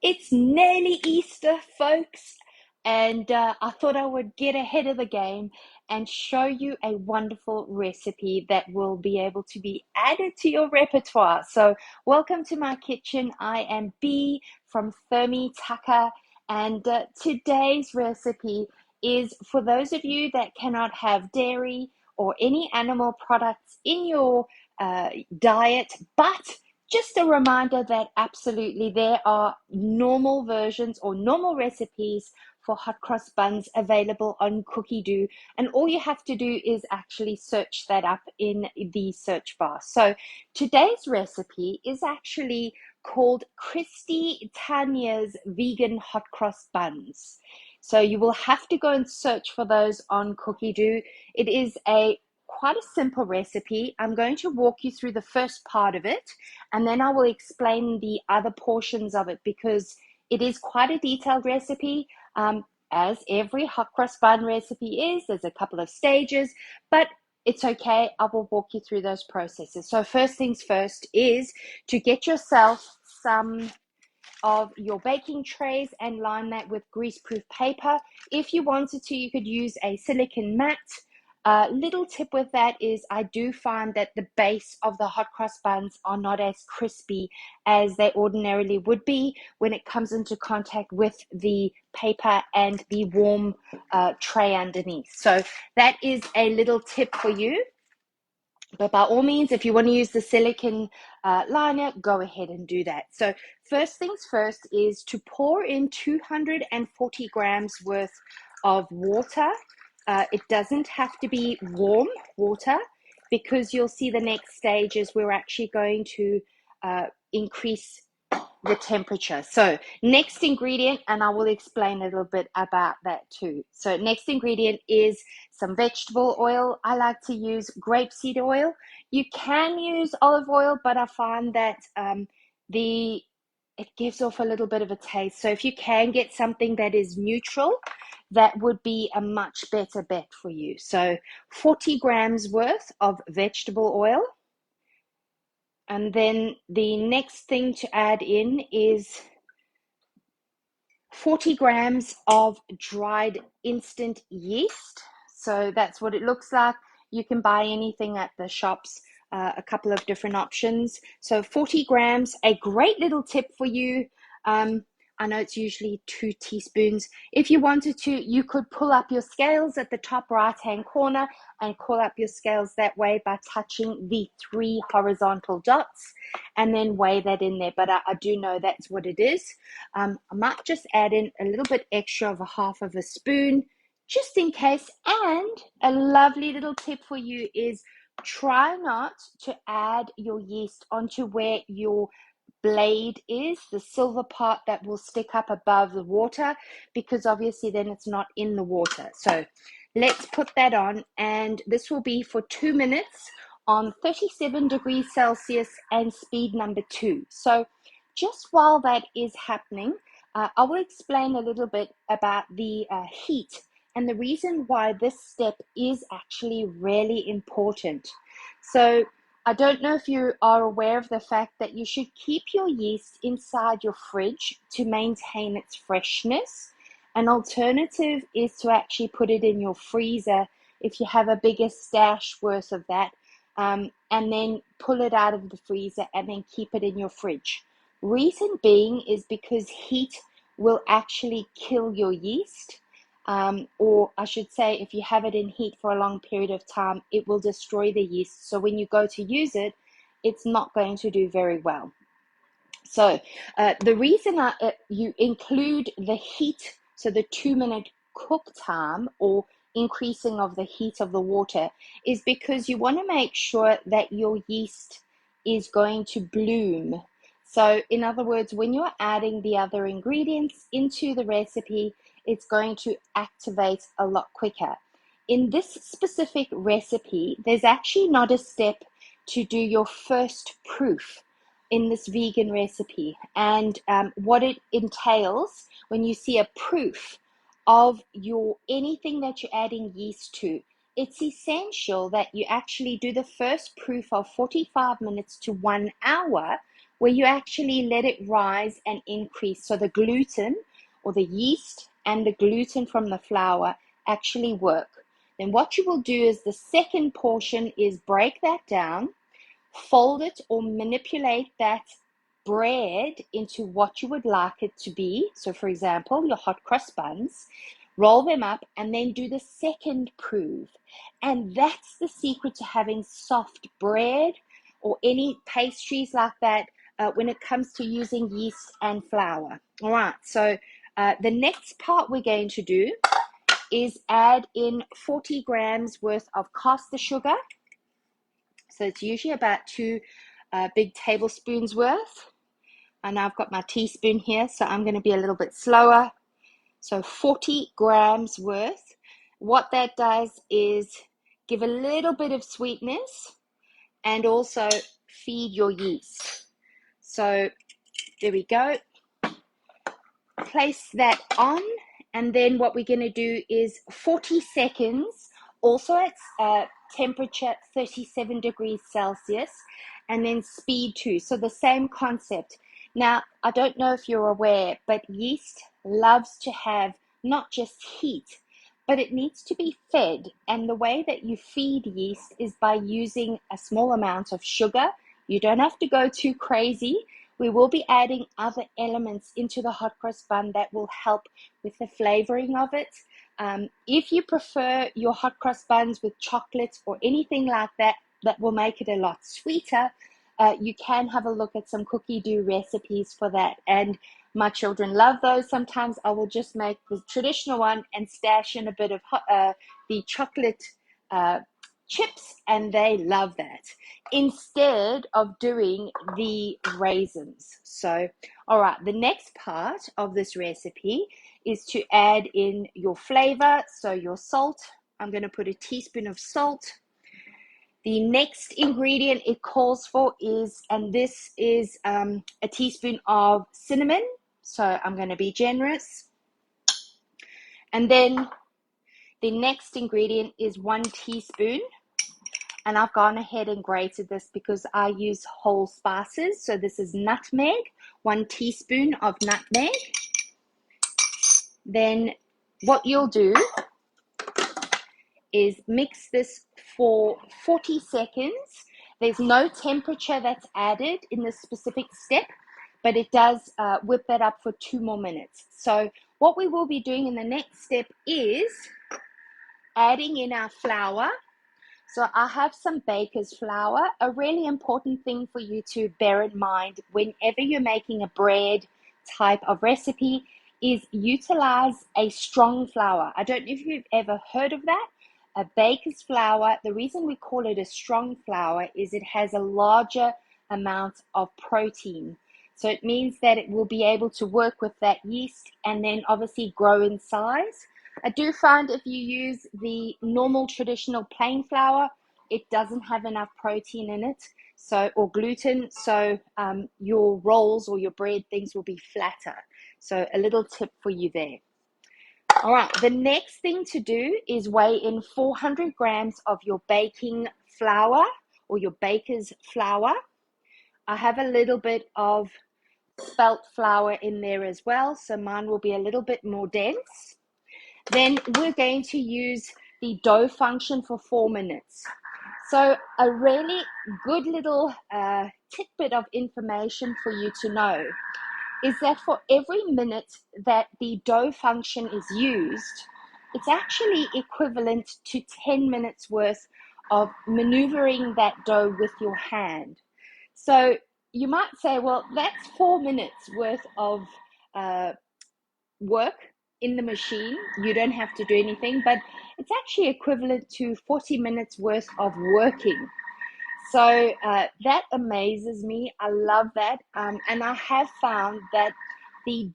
It's nearly Easter, folks, and I thought I would get ahead of the game and show you a wonderful recipe that will be able to be added to your repertoire. So, welcome to my kitchen. I am Bee from Tucker, and today's recipe is for those of you that cannot have dairy or any animal products in your diet, but just a reminder that absolutely there are normal versions or normal recipes for hot cross buns available on Cookidoo, and all you have to do is actually search that up in the search bar. So today's recipe is actually called CHRISTY TANIA'S vegan hot cross buns. So you will have to go and search for those on Cookidoo. It is a quite a simple recipe. I'm going to walk you through the first part of it, and then I will explain the other portions of it because it is quite a detailed recipe. As every hot cross bun recipe is, there's a couple of stages, but it's okay. I will walk you through those processes. So first things first is to get yourself some of your baking trays and line that with greaseproof paper. If you wanted to, you could use a silicone mat. Little tip with that is I do find that the base of the hot cross buns are not as crispy as they ordinarily would be when it comes into contact with the paper and the warm tray underneath. So that is a little tip for you. But by all means, if you want to use the silicone liner, go ahead and do that. So first things first is to pour in 240 grams worth of water. It doesn't have to be warm water because you'll see the next stage is we're actually going to increase the temperature. So next ingredient, and I will explain a little bit about that too. So next ingredient is some vegetable oil. I like to use grapeseed oil. You can use olive oil, but I find that it gives off a little bit of a taste. So if you can get something that is neutral, that would be a much better bet for you. So 40 grams worth of vegetable oil. And then the next thing to add in is 40 grams of dried instant yeast. So that's what it looks like. You can buy anything at the shops, a couple of different options. So 40 grams, a great little tip for you. I know it's usually 2 teaspoons. If you wanted to, you could pull up your scales at the top right-hand corner and call up your scales that way by touching the 3 horizontal dots and then weigh that in there. But I do know that's what it is. I might just add in a little bit extra of a half of a spoon just in case. And a lovely little tip for you is try not to add your yeast onto where your blade is, the silver part that will stick up above the water, because obviously then it's not in the water. So let's put that on, and this will be for 2 minutes on 37 degrees Celsius and speed number 2. So just while that is happening, I will explain a little bit about the heat and the reason why this step is actually really important. So I don't know if you are aware of the fact that you should keep your yeast inside your fridge to maintain its freshness. An alternative is to actually put it in your freezer if you have a bigger stash worth of that, and then pull it out of the freezer and then keep it in your fridge. Reason being is because heat will actually kill your yeast. Or I should say, if you have it in heat for a long period of time, it will destroy the yeast. So when you go to use it, it's not going to do very well. So the reason you include the heat, so the 2 minute cook time or increasing of the heat of the water, is because you want to make sure that your yeast is going to bloom. So in other words, when you're adding the other ingredients into the recipe, it's going to activate a lot quicker. In this specific recipe, there's actually not a step to do your first proof in this vegan recipe. And what it entails when you see a proof of your anything that you're adding yeast to, it's essential that you actually do the first proof of 45 minutes to 1 hour where you actually let it rise and increase. So the gluten or the yeast and the gluten from the flour actually work. Then what you will do is the second portion is break that down, fold it or manipulate that bread into what you would like it to be. So for example, your hot cross buns, roll them up and then do the second proof. And that's the secret to having soft bread or any pastries like that when it comes to using yeast and flour. All right, so the next part we're going to do is add in 40 grams worth of caster sugar. So it's usually about 2 big tablespoons worth. And I've got my teaspoon here, so I'm going to be a little bit slower. So 40 grams worth. What that does is give a little bit of sweetness and also feed your yeast. So there we go. Place that on, and then what we're going to do is 40 seconds, also at temperature 37 degrees Celsius, and then speed 2. So the same concept. Now, I don't know if you're aware, but yeast loves to have not just heat, but it needs to be fed. And the way that you feed yeast is by using a small amount of sugar. You don't have to go too crazy. We will be adding other elements into the hot cross bun that will help with the flavoring of it. If you prefer your hot cross buns with chocolate or anything like that, that will make it a lot sweeter, you can have a look at some Cookidoo recipes for that. And my children love those. Sometimes I will just make the traditional one and stash in a bit of the chocolate chips, and they love that instead of doing the raisins. So, all right, the next part of this recipe is to add in your flavor. So your salt, I'm going to put a teaspoon of salt. The next ingredient it calls for is, and this is a teaspoon of cinnamon. So I'm going to be generous. And then the next ingredient is 1 teaspoon. And I've gone ahead and grated this because I use whole spices. So this is nutmeg, 1 teaspoon of nutmeg. Then what you'll do is mix this for 40 seconds. There's no temperature that's added in this specific step, but it does whip that up for 2 more minutes. So what we will be doing in the next step is adding in our flour. So I have some baker's flour. A really important thing for you to bear in mind whenever you're making a bread type of recipe is utilize a strong flour. I don't know if you've ever heard of that. A baker's flour, the reason we call it a strong flour is it has a larger amount of protein. So it means that it will be able to work with that yeast and then obviously grow in size. I do find if you use the normal traditional plain flour, it doesn't have enough protein in it, so or gluten, so your rolls or your bread things will be flatter. So a little tip for you there. All right, the next thing to do is weigh in 400 grams of your baking flour or your baker's flour. I have a little bit of spelt flour in there as well, so mine will be a little bit more dense. Then we're going to use the dough function for 4 minutes. So a really good little tidbit of information for you to know is that for every minute that the dough function is used, it's actually equivalent to 10 minutes worth of maneuvering that dough with your hand. So you might say, well, that's 4 minutes worth of work in the machine. You don't have to do anything, but it's actually equivalent to 40 minutes worth of working. So that amazes me. I love that. And I have found that the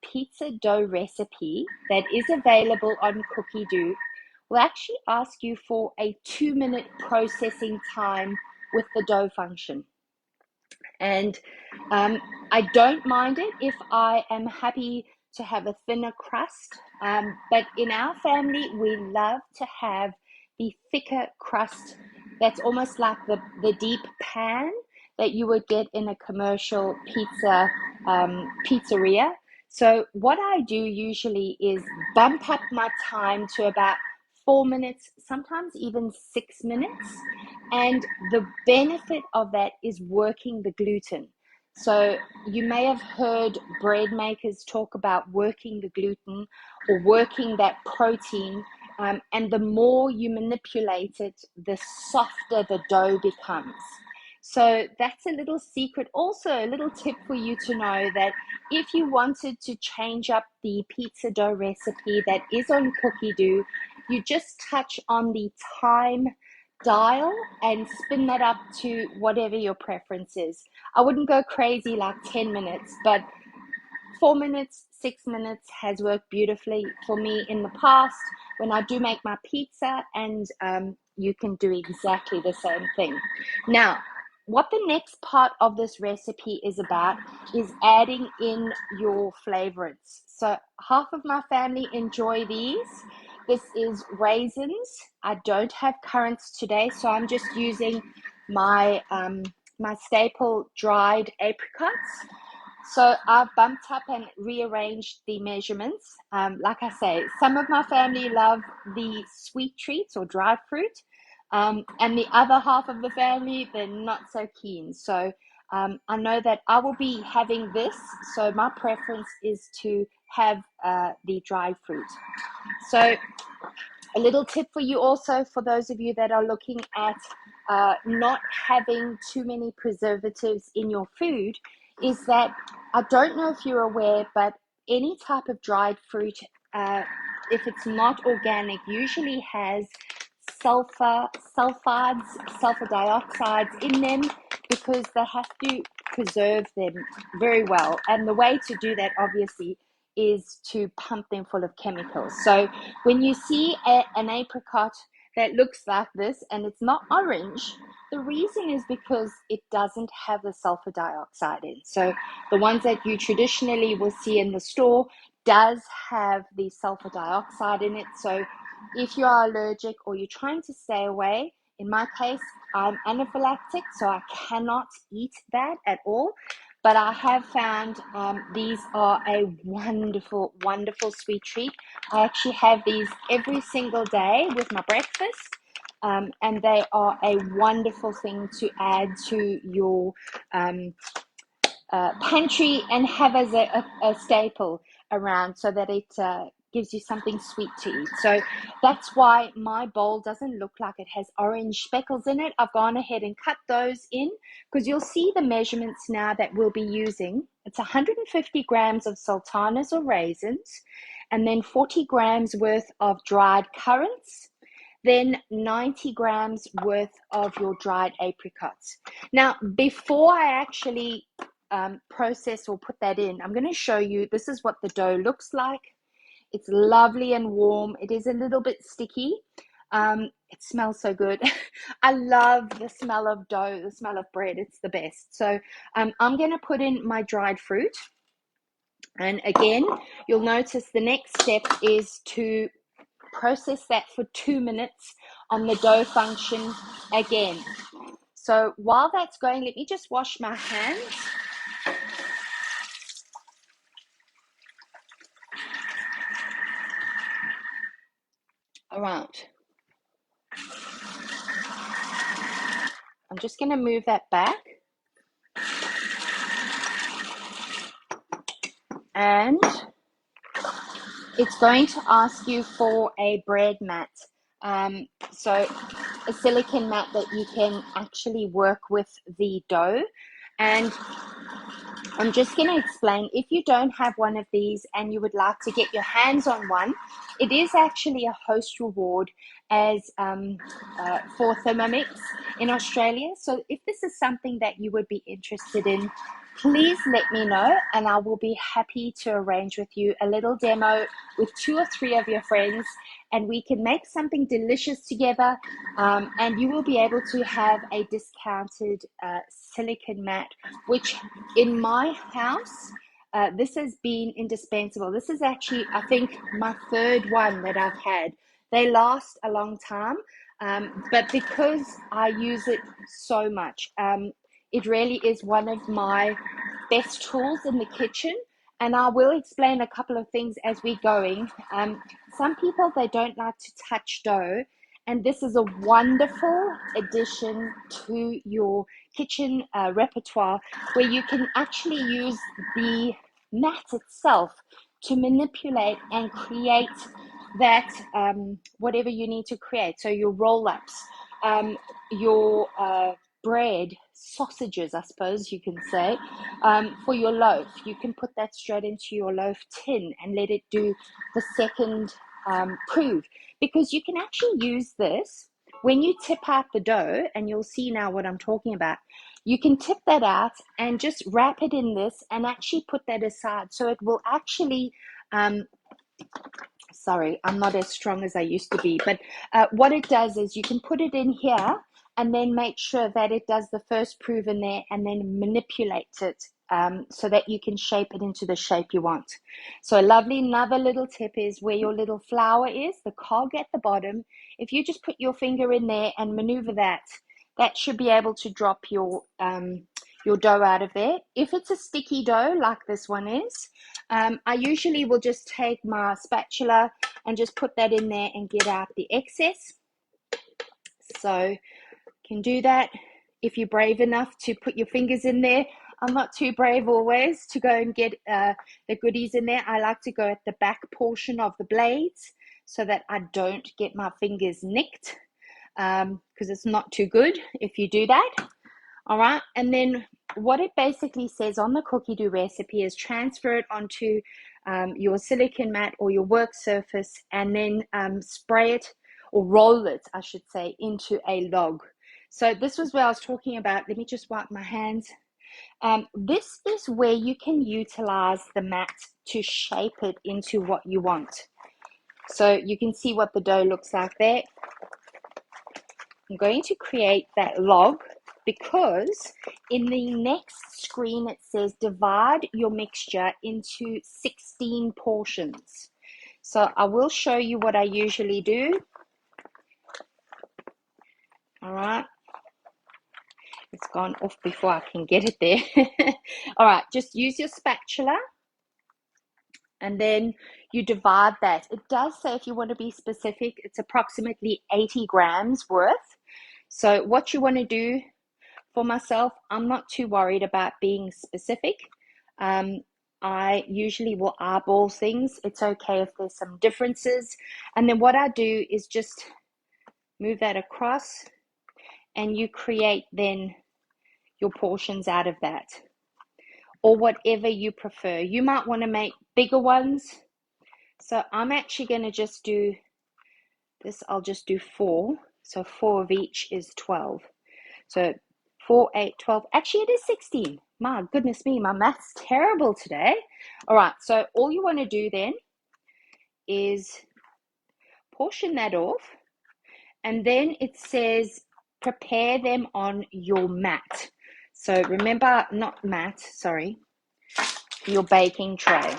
pizza dough recipe that is available on Cookidoo will actually ask you for a 2-minute processing time with the dough function. And I don't mind it if I am happy to have a thinner crust. But in our family, we love to have the thicker crust that's almost like the deep pan that you would get in a commercial pizzeria. So what I do usually is bump up my time to about 4 minutes, sometimes even 6 minutes. And the benefit of that is working the gluten. So you may have heard bread makers talk about working the gluten or working that protein. And the more you manipulate it, the softer the dough becomes. So that's a little secret. Also, a little tip for you to know that if you wanted to change up the pizza dough recipe that is on Cookidoo, you just touch on the time dial and spin that up to whatever your preference is. I wouldn't go crazy like 10 minutes, but 4 minutes, 6 minutes has worked beautifully for me in the past when I do make my pizza, and you can do exactly the same thing. Now, what the next part of this recipe is about is adding in your flavorants. So half of my family enjoy these. This is raisins. I don't have currants today, so I'm just using my my staple dried apricots. So I've bumped up and rearranged the measurements. Like I say, some of my family love the sweet treats or dried fruit, and the other half of the family, they're not so keen. So I know that I will be having this, so my preference is to have the dried fruit. So a little tip for you also, for those of you that are looking at not having too many preservatives in your food, is that I don't know if you're aware, but any type of dried fruit, if it's not organic, usually has sulfur dioxides in them, because they have to preserve them very well. And the way to do that, obviously, is to pump them full of chemicals. So when you see an apricot that looks like this and it's not orange, the reason is because it doesn't have the sulfur dioxide in. So the ones that you traditionally will see in the store does have the sulfur dioxide in it. So if you are allergic or you're trying to stay away, in my case, I'm anaphylactic, so I cannot eat that at all. But I have found these are a wonderful, wonderful sweet treat. I actually have these every single day with my breakfast, and they are a wonderful thing to add to your pantry and have as a staple around, so that it gives you something sweet to eat. So that's why my bowl doesn't look like it has orange speckles in it. I've gone ahead and cut those in, because you'll see the measurements now that we'll be using. It's 150 grams of sultanas or raisins, and then 40 grams worth of dried currants, then 90 grams worth of your dried apricots. Now, before I actually process or put that in, I'm going to show you, this is what the dough looks like. It's lovely and warm. It is a little bit sticky. It smells so good. I love the smell of dough, the smell of bread. It's the best. So I'm going to put in my dried fruit. And again, you'll notice the next step is to process that for 2 minutes on the dough function again. So while that's going, let me just wash my hands. All right. I'm just going to move that back. And it's going to ask you for a bread mat. So a silicone mat that you can actually work with the dough. And I'm just going to explain, if you don't have one of these and you would like to get your hands on one, it is actually a host reward as for Thermomix in Australia. So if this is something that you would be interested in, please let me know, and I will be happy to arrange with you a little demo with 2 or 3 of your friends, and we can make something delicious together, and you will be able to have a discounted silicone mat, which in my house, this has been indispensable. This is actually, I think, my 3rd one that I've had. They last a long time, but because I use it so much, It really is one of my best tools in the kitchen. And I will explain a couple of things as we're going. Some people, they don't like to touch dough. And this is a wonderful addition to your kitchen repertoire, where you can actually use the mat itself to manipulate and create that whatever you need to create. So your roll-ups, your bread, sausages, I suppose you can say, for your loaf. You can put that straight into your loaf tin and let it do the second prove, because you can actually use this when you tip out the dough, and you'll see now what I'm talking about. You can tip that out and just wrap it in this and actually put that aside. So it will actually, sorry, I'm not as strong as I used to be, but what it does is you can put it in here and then make sure that it does the first prove in there, and then manipulate it so that you can shape it into the shape you want. So a lovely, another little tip is where your little flour is, the cog at the bottom. If you just put your finger in there and maneuver that, that should be able to drop your dough out of there. If it's a sticky dough like this one is, I usually will just take my spatula and just put that in there and get out the excess. So you can do that if you're brave enough to put your fingers in there. I'm not too brave always to go and get the goodies in there. I like to go at the back portion of the blades so that I don't get my fingers nicked, because it's not too good if you do that. All right, and then what it basically says on the Cookidoo recipe is transfer it onto your silicone mat or your work surface, and then spray it, or roll it, I should say, into a log. So this was where I was talking about. Let me just wipe my hands. This is where you can utilize the mat to shape it into what you want. So you can see what the dough looks like there. I'm going to create that log, because in the next screen it says divide your mixture into 16 portions. So I will show you what I usually do. All right. It's gone off before I can get it there. All right, just use your spatula and then you divide that. It does say, if you want to be specific, it's approximately 80 grams worth. So what you want to do, for myself, I'm not too worried about being specific. I usually will eyeball things. It's okay if there's some differences. And then what I do is just move that across, and you create then your portions out of that, or whatever you prefer. You might want to make bigger ones. So I'm actually going to just do this. I'll just do 4. So 4 of each is 12. So 4, 8, 12. Actually, it is 16. My goodness me, my math's terrible today. All right, so all you want to do then is portion that off, and then it says prepare them on your mat. So remember, not mat, sorry, your baking tray.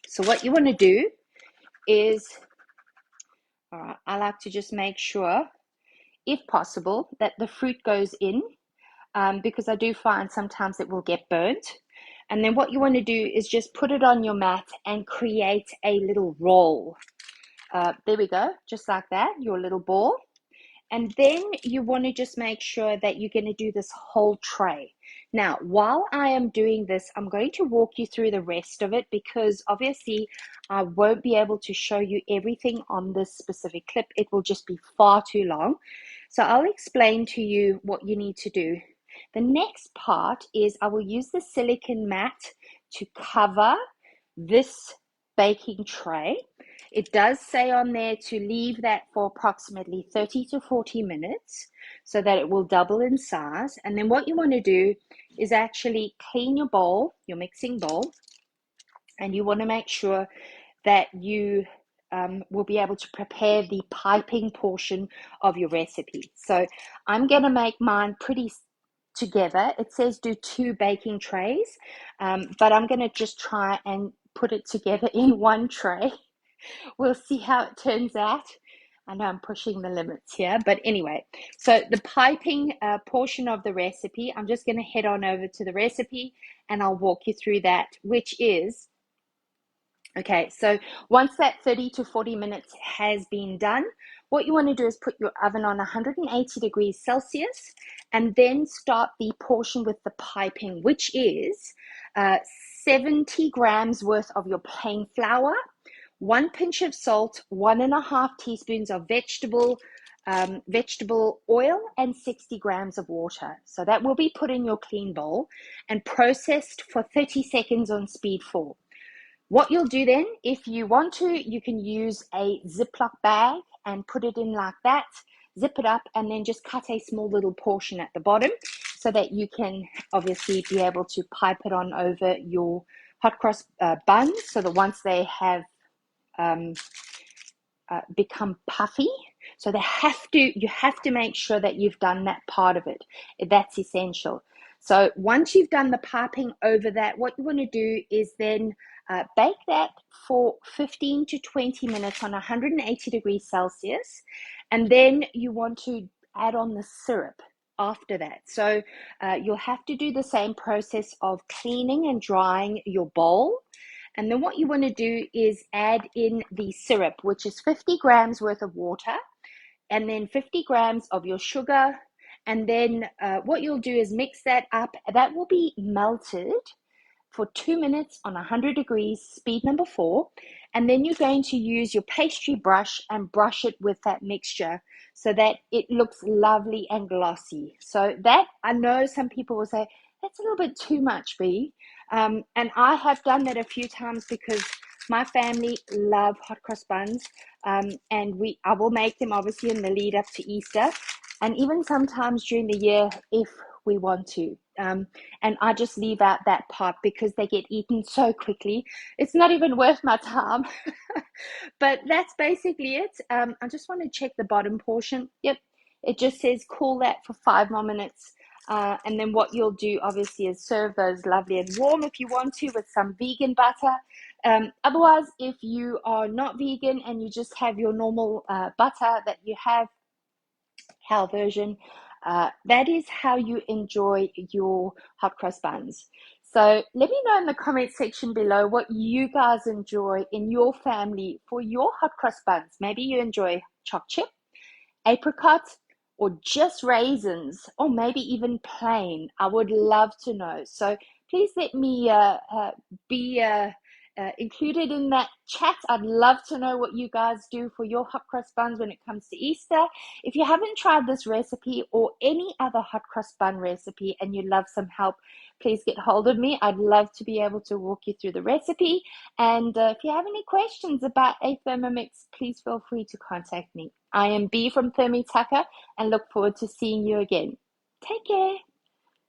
So what you want to do is, all right, I like to just make sure, if possible, that the fruit goes in, because I do find sometimes it will get burnt. And then what you want to do is just put it on your mat and create a little roll. There we go, just like that, your little ball. And then you want to just make sure that you're going to do this whole tray. Now, while I am doing this, I'm going to walk you through the rest of it, because obviously I won't be able to show you everything on this specific clip. It will just be far too long. So I'll explain to you what you need to do. The next part is I will use the silicone mat to cover this baking tray. It does say on there to leave that for approximately 30 to 40 minutes so that it will double in size. And then what you want to do is actually clean your bowl, your mixing bowl, and you want to make sure that you will be able to prepare the piping portion of your recipe. So I'm going to make mine pretty together. It says do 2 baking trays, but I'm going to just try and put it together in one tray. We'll see how it turns out. I know I'm pushing the limits here, but anyway, so the piping portion of the recipe, I'm just going to head on over to the recipe and I'll walk you through that, which is, okay, so once that 30 to 40 minutes has been done, what you want to do is put your oven on 180 degrees Celsius and then start the portion with the piping, which is 70 grams worth of your plain flour, 1 pinch of salt, 1.5 teaspoons of vegetable oil, and 60 grams of water. So that will be put in your clean bowl and processed for 30 seconds on speed 4. What you'll do then, if you want to, you can use a Ziploc bag and put it in like that, zip it up, and then just cut a small little portion at the bottom so that you can obviously be able to pipe it on over your hot cross buns, so that once they have become puffy, so you have to make sure that you've done that part of it. That's essential. So once you've done the piping over that, what you want to do is then bake that for 15 to 20 minutes on 180 degrees Celsius, and then you want to add on the syrup after that. So you'll have to do the same process of cleaning and drying your bowl. And then what you want to do is add in the syrup, which is 50 grams worth of water, and then 50 grams of your sugar. And then what you'll do is mix that up. That will be melted for 2 minutes on 100 degrees, speed number 4. And then you're going to use your pastry brush and brush it with that mixture so that it looks lovely and glossy. So that, I know some people will say, that's a little bit too much, B. And I have done that a few times because my family love hot cross buns, and I will make them obviously in the lead up to Easter, and even sometimes during the year if we want to. And I just leave out that part because they get eaten so quickly. It's not even worth my time. But that's basically it. I just want to check the bottom portion. Yep, it just says cool that for 5 more minutes. And then what you'll do obviously is serve those lovely and warm if you want to with some vegan butter. Otherwise, if you are not vegan and you just have your normal butter that you have, cow version, that is how you enjoy your hot cross buns. So let me know in the comment section below what you guys enjoy in your family for your hot cross buns. Maybe you enjoy choc chip, apricot, or just raisins, or maybe even plain. I would love to know. So please let me be included in that chat. I'd love to know what you guys do for your hot cross buns when it comes to Easter. If you haven't tried this recipe or any other hot cross bun recipe and you love some help, please get hold of me. I'd love to be able to walk you through the recipe. And if you have any questions about a Thermomix, please feel free to contact me. I am B from Thermi Tucker and look forward to seeing you again. Take care.